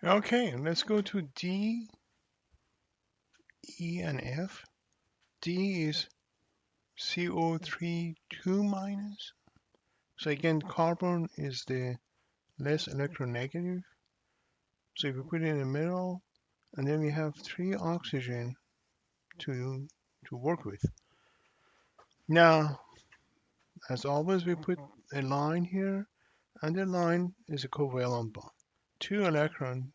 Okay, let's go to D, E, and F. D is CO3 2 minus. So again, carbon is the less electronegative. So if we put it in the middle, and then we have 3 oxygen to work with. Now, as always, we put a line here, and the line is a covalent bond. 2 electrons,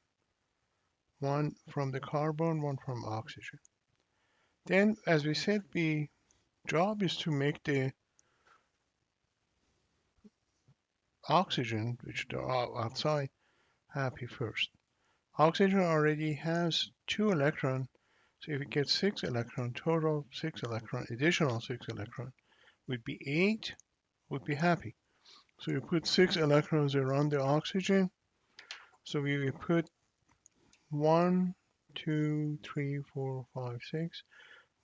one from the carbon, one from oxygen. Then, as we said, the job is to make the oxygen, which are outside, happy first. Oxygen already has 2 electrons, so if we get 6 electrons, total 6 electrons, additional 6 electrons, would be 8, would be happy. So you put 6 electrons around the oxygen, so we will put 1, 2, 3, 4, 5, 6,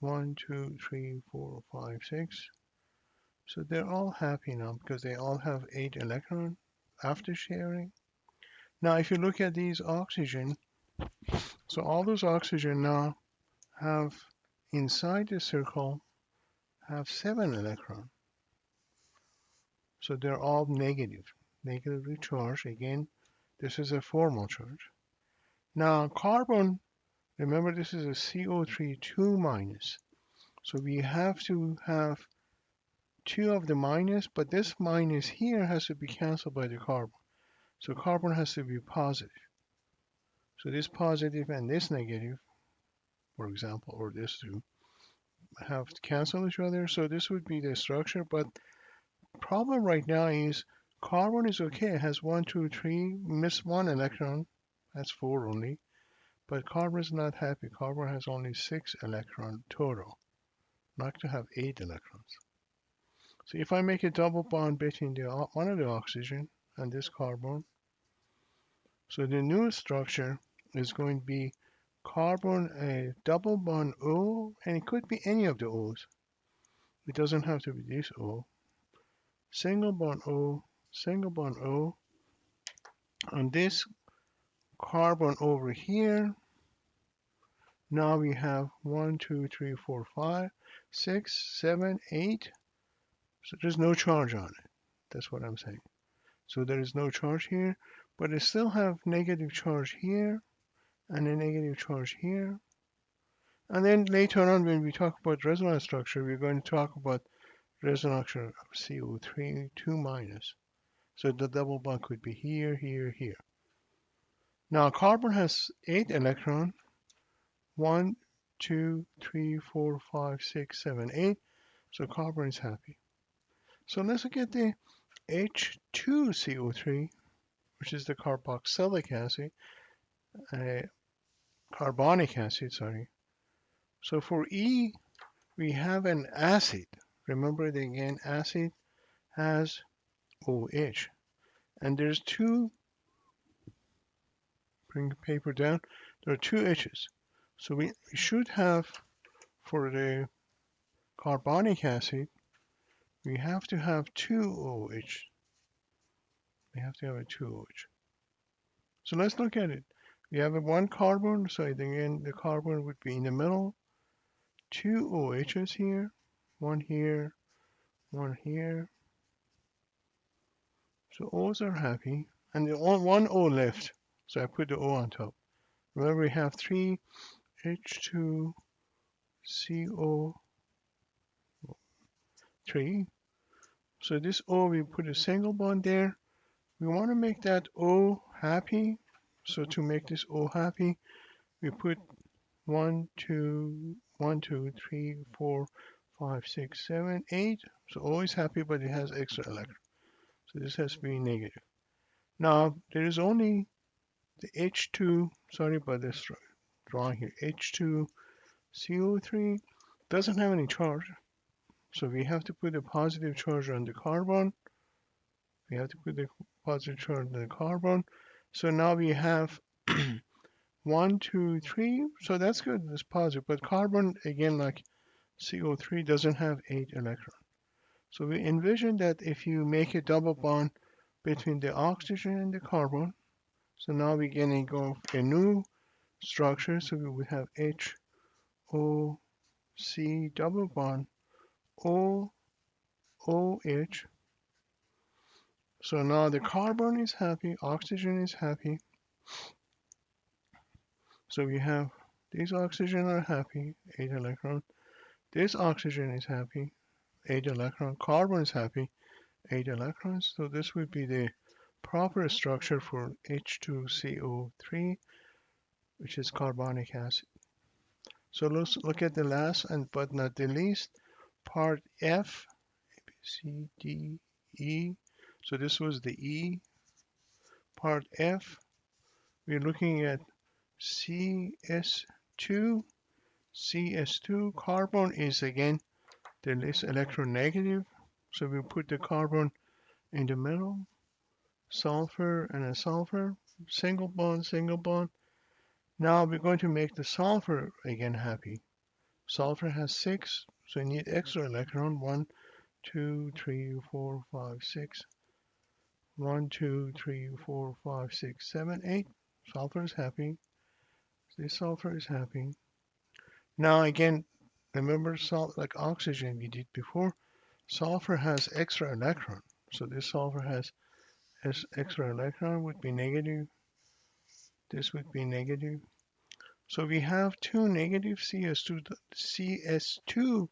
1, 2, 3, 4, 5, 6. So they're all happy now because they all have 8 electrons after sharing. Now if you look at these oxygen, so all those oxygen now have inside the circle have 7 electrons. So they're all negative, negatively charged. Again, this is a formal charge. Now carbon, remember this is a CO3 2 minus. So we have to have 2 of the minus, but this minus here has to be cancelled by the carbon. So carbon has to be positive. So this positive and this negative, for example, or this two, have to cancel each other. So this would be the structure, but problem right now is carbon is okay. It has 1, 2, 3, miss 1 electron. That's 4 only. But carbon is not happy. Carbon has only 6 electron total, not to have 8 electrons. So if I make a double bond between one of the oxygen and this carbon, so the new structure is going to be carbon a double bond O, and it could be any of the O's. It doesn't have to be this O. Single bond O, single bond O, and this carbon over here. Now we have 1, 2, 3, 4, 5, 6, 7, 8. So there's no charge on it. That's what I'm saying. So there is no charge here, but it still have negative charge here and a negative charge here. And then later on when we talk about resonance structure, we're going to talk about resonance structure of CO3 2 minus. So the double bond could be here, here, here. Now carbon has 8 electrons. 1, 2, 3, 4, 5, 6, 7, 8. So carbon is happy. So let's look at the H2CO3, which is the carboxylic acid, carbonic acid, sorry. So for E, we have an acid. Remember that again, acid has OH. And there's two, bring the paper down, there are 2 H's. So we should have, for the carbonic acid, we have to have 2 OH. We have to have a 2 OH. So let's look at it. We have a 1 carbon, so again the carbon would be in the middle. 2 OHs here, 1 here, 1 here. So O's are happy, and the 1 O left, so I put the O on top. Remember we have 3 H2CO3. So this O, we put a single bond there. We want to make that O happy. So to make this O happy, we put 1, 2, 1, 2, 3, 4, 5, 6, 7, 8. So O is happy, but it has extra electrons. So this has to be negative. Now, there is only the H2, sorry about this drawing here, H2CO3 doesn't have any charge. So we have to put a positive charge on the carbon. We have to put the positive charge on the carbon. So now we have 1, 2, 3. So that's good, it's positive. But carbon, again, like CO3, doesn't have 8 electrons. So we envision that if you make a double bond between the oxygen and the carbon, So now we're getting go a new structure. So we would have HOC double bond OH. So now the carbon is happy, oxygen is happy. So we have these oxygen are happy, 8 electron. This oxygen is happy, 8 electron. Carbon is happy, 8 electrons. So this would be the proper structure for H2CO3, which is carbonic acid. So let's look at the last and but not the least, part F, C, D, E. So this was the E. Part F, we're looking at CS2. CS2, carbon is again the least electronegative. So we put the carbon in the middle, sulfur and a sulfur, single bond, single bond. Now we're going to make the sulfur again happy. Sulfur has 6, so you need extra electron. 1, 2, 3, 4, 5, 6. 1, 2, 3, 4, 5, 6, 7, 8. Sulfur is happy. This sulfur is happy. Now again, remember salt like oxygen we did before. Sulfur has extra electron. So this sulfur has extra electron would be negative. This would be negative. So we have two negative CS2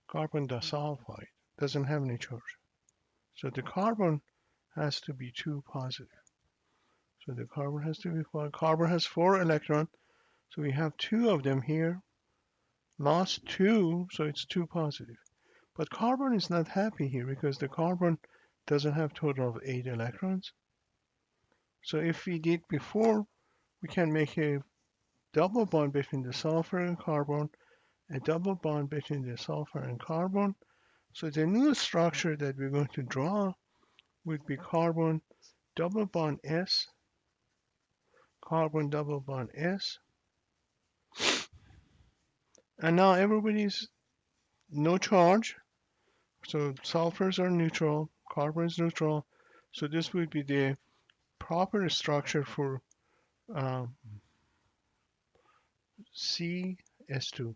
carbon disulfide. Doesn't have any charge. So the carbon has to be 2 positive. So the carbon has to be 5. Carbon has 4 electrons. So we have 2 of them here. Lost 2, so it's 2 positive. But carbon is not happy here because the carbon doesn't have total of 8 electrons. So if we did before, we can make a double bond between the sulfur and carbon, a double bond between the sulfur and carbon. So the new structure that we're going to draw would be carbon double bond S, carbon double bond S. And now everybody's no charge. So sulfurs are neutral, carbon is neutral. So this would be the proper structure for CS2.